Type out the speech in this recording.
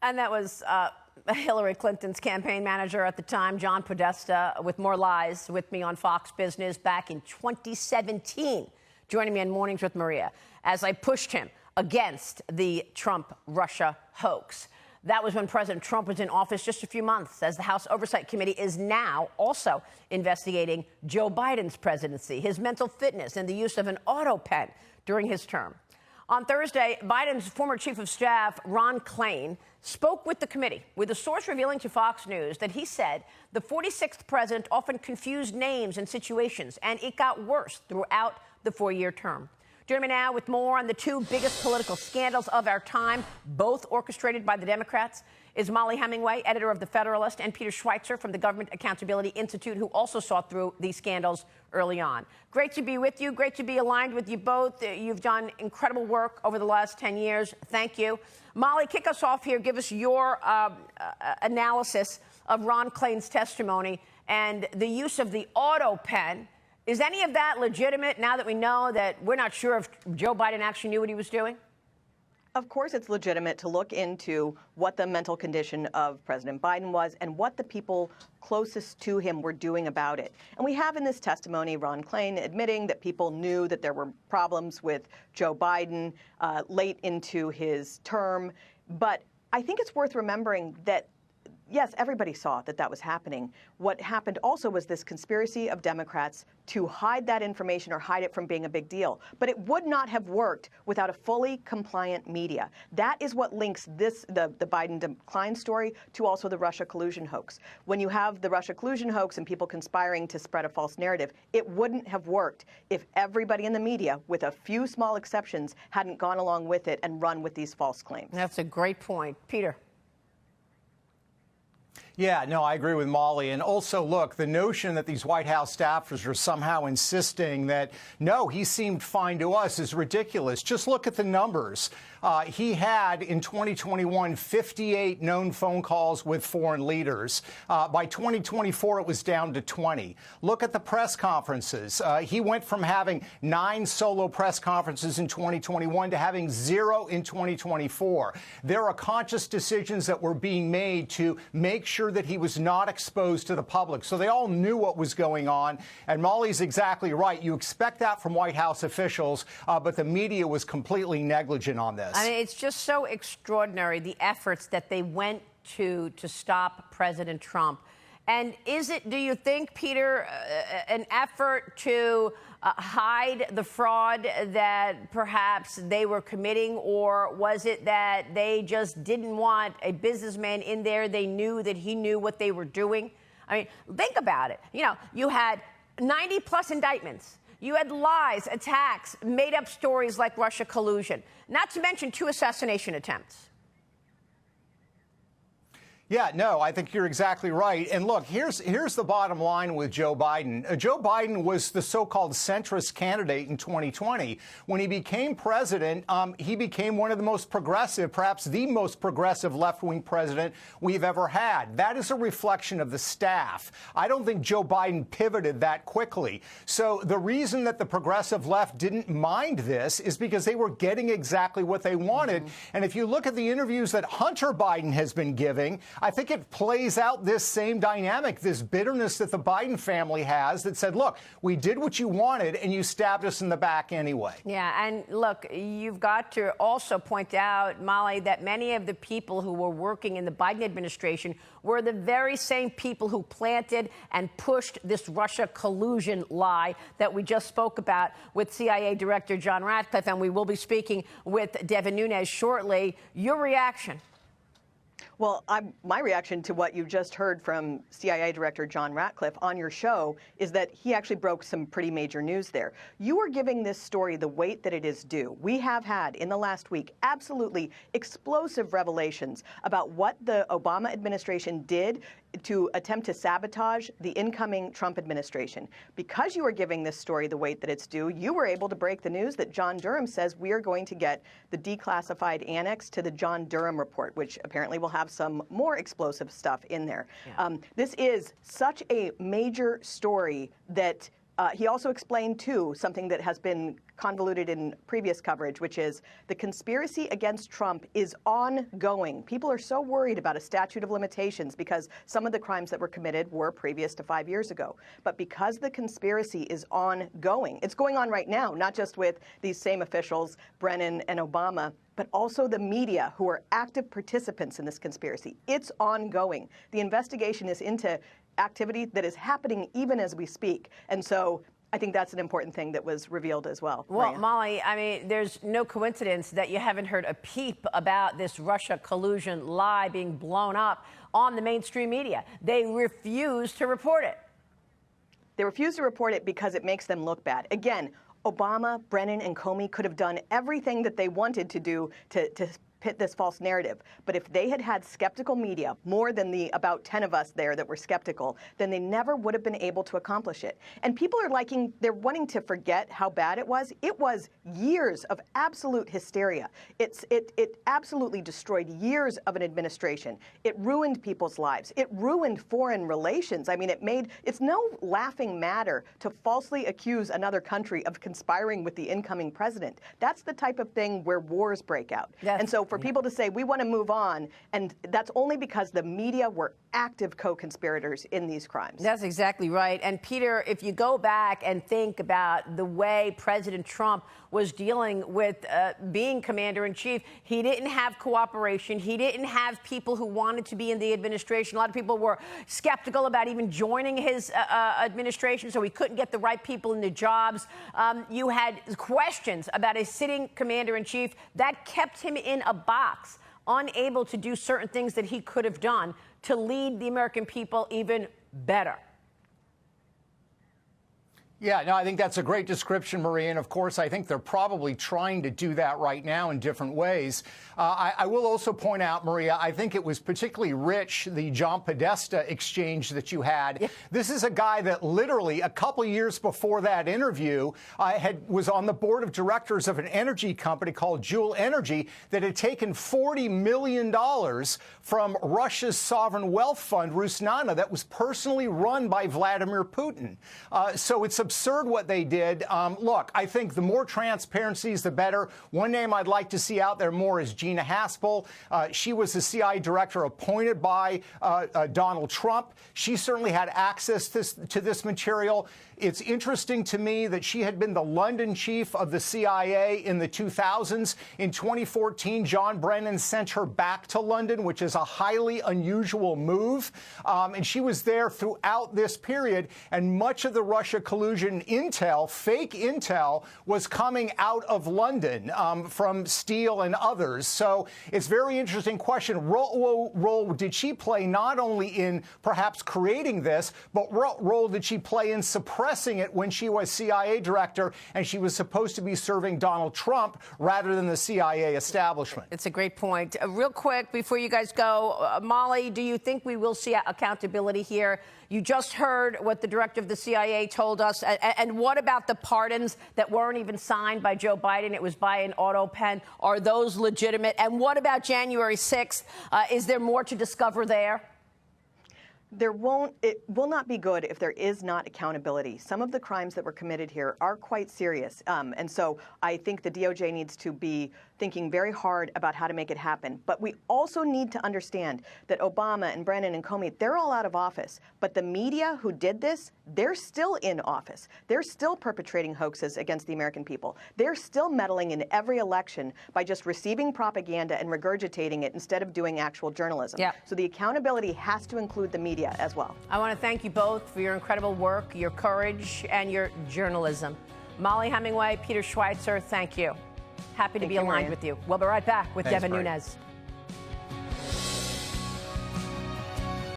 And that was Hillary Clinton's campaign manager at the time, John Podesta, with more lies with me on Fox Business back in 2017, joining me in Mornings with Maria as I pushed him against the Trump-Russia hoax. That was when President Trump was in office just a few months, as the House Oversight Committee is now also investigating Joe Biden's presidency, his mental fitness, and the use of an auto pen during his term. On Thursday, Biden's former chief of staff, Ron Klain, spoke with the committee, with a source revealing to Fox News that he said the 46th president often confused names and situations, and it got worse throughout the four-year term. Joining me now with more on the two biggest political scandals of our time, both orchestrated by the Democrats, is Molly Hemingway, editor of The Federalist, and Peter Schweizer from the Government Accountability Institute, who also saw through these scandals early on. Great to be with you. Great to be aligned with you both. You've done incredible work over the last 10 years. Thank you. Molly, kick us off here. Give us your analysis of Ron Klain's testimony and the use of the auto pen. Is any of that legitimate now that we know that we're not sure if Joe Biden actually knew what he was doing? Of course, it's legitimate to look into what the mental condition of President Biden was and what the people closest to him were doing about it. And we have in this testimony Ron Klain admitting that people knew that there were problems with Joe Biden late into his term. But I think it's worth remembering that yes, everybody saw that that was happening. What happened also was this conspiracy of Democrats to hide that information or hide it from being a big deal. But it would not have worked without a fully compliant media. That is what links the Biden-Klein story to also the Russia collusion hoax. When you have the Russia collusion hoax and people conspiring to spread a false narrative, it wouldn't have worked if everybody in the media, with a few small exceptions, hadn't gone along with it and run with these false claims. That's a great point. Peter. Yeah, no, I agree with Molly. And also, look, the notion that these White House staffers are somehow insisting that, no, he seemed fine to us is ridiculous. Just look at the numbers. He had, in 2021, 58 known phone calls with foreign leaders. By 2024, it was down to 20. Look at the press conferences. He went from having 9 solo press conferences in 2021 to having 0 in 2024. There are conscious decisions that were being made to make sure that he was not exposed to the public. So they all knew what was going on. And Molly's exactly right. You expect that from White House officials, but the media was completely negligent on this. I mean, it's just so extraordinary, the efforts that they went to stop President Trump. And is it, do you think, Peter, an effort to hide the fraud that perhaps they were committing, or was it that they just didn't want a businessman in there? They knew that he knew what they were doing. I mean, think about it. You know, you had 90+ indictments. You had lies, attacks, made-up stories like Russia collusion, not to mention 2 assassination attempts. Yeah, no, I think you're exactly right. And look, here's the bottom line with Joe Biden. Joe Biden was the so-called centrist candidate in 2020. When he became president, he became one of the most progressive, perhaps the most progressive left-wing president we've ever had. That is a reflection of the staff. I don't think Joe Biden pivoted that quickly. So the reason that the progressive left didn't mind this is because they were getting exactly what they wanted. And if you look at the interviews that Hunter Biden has been giving, I think it plays out this same dynamic, this bitterness that the Biden family has that said, look, we did what you wanted and you stabbed us in the back anyway. Yeah, and look, you've got to also point out, Molly, that many of the people who were working in the Biden administration were the very same people who planted and pushed this Russia collusion lie that we just spoke about with CIA Director John Ratcliffe, and we will be speaking with Devin Nunes shortly. Your reaction? Well, my reaction to what you just heard from CIA Director John Ratcliffe on your show is that he actually broke some pretty major news there. You are giving this story the weight that it is due. We have had, in the last week, absolutely explosive revelations about what the Obama administration did to attempt to sabotage the incoming Trump administration. Because you are giving this story the weight that it's due, you were able to break the news that John Durham says we are going to get the declassified annex to the John Durham report, which apparently will have some more explosive stuff in there. Yeah. This is such a major story that He also explained, too, something that has been convoluted in previous coverage, which is the conspiracy against Trump is ongoing. People are so worried about a statute of limitations because some of the crimes that were committed were previous to 5 years ago. But because the conspiracy is ongoing, it's going on right now, not just with these same officials, Brennan and Obama, but also the media who are active participants in this conspiracy. It's ongoing. The investigation is into activity that is happening even as we speak. And so I think that's an important thing that was revealed as well. Well, Maria. Molly, I mean, there's no coincidence that you haven't heard a peep about this Russia collusion lie being blown up on the mainstream media. They refuse to report it. They refuse to report it because it makes them look bad. Again, Obama, Brennan, and Comey could have done everything that they wanted to do to pit this false narrative. But if they had had skeptical media, more than the about 10 of us there that were skeptical, then they never would have been able to accomplish it. And people are they're wanting to forget how bad it was. It was years of absolute hysteria. It absolutely destroyed years of an administration. It ruined people's lives. It ruined foreign relations. I mean, it's no laughing matter to falsely accuse another country of conspiring with the incoming president. That's the type of thing where wars break out. Yes. And so for people to say, we want to move on, and that's only because the media were active co-conspirators in these crimes. That's exactly right. And Peter, if you go back and think about the way President Trump was dealing with being commander-in-chief, he didn't have cooperation. He didn't have people who wanted to be in the administration. A lot of people were skeptical about even joining his administration, so he couldn't get the right people in the jobs. You had questions about a sitting commander-in-chief that kept him in a box, unable to do certain things that he could have done to lead the American people even better. Yeah, no, I think that's a great description, Maria. And of course, I think they're probably trying to do that right now in different ways. I will also point out, Maria, I think it was particularly rich, the John Podesta exchange that you had. Yeah. This is a guy that literally a couple years before that interview was on the board of directors of an energy company called Juul Energy that had taken $40 million from Russia's sovereign wealth fund, Rusnana, that was personally run by Vladimir Putin. So it's absurd what they did. Look, I think the more transparency is the better. One name I'd like to see out there more is Gina Haspel. She was the CIA director appointed by Donald Trump. She certainly had access to this material. It's interesting to me that she had been the London chief of the CIA in the 2000s. In 2014, John Brennan sent her back to London, which is a highly unusual move. And she was there throughout this period. And much of the Russia collusion intel, fake intel, was coming out of London from Steele and others. So it's a very interesting question. What role did she play not only in perhaps creating this, but what role did she play in suppressing it when she was CIA director and she was supposed to be serving Donald Trump rather than the CIA establishment? It's a great point. Real quick, before you guys go, Molly, do you think we will see accountability here? You just heard what the director of the CIA told us. And what about the pardons that weren't even signed by Joe Biden? It was by an auto pen. Are those legitimate? And what about January 6th? Is there more to discover there? It will not be good if there is not accountability. Some of the crimes that were committed here are quite serious. And so I think the DOJ needs to be thinking very hard about how to make it happen. But we also need to understand that Obama and Brennan and Comey, they're all out of office. But the media who did this, they're still in office. They're still perpetrating hoaxes against the American people. They're still meddling in every election by just receiving propaganda and regurgitating it instead of doing actual journalism. Yeah. So the accountability has to include the media as well. I want to thank you both for your incredible work, your courage, and your journalism. Molly Hemingway, Peter Schweizer, thank you. Happy to be aligned with you. We'll be right back with Devin Nunes.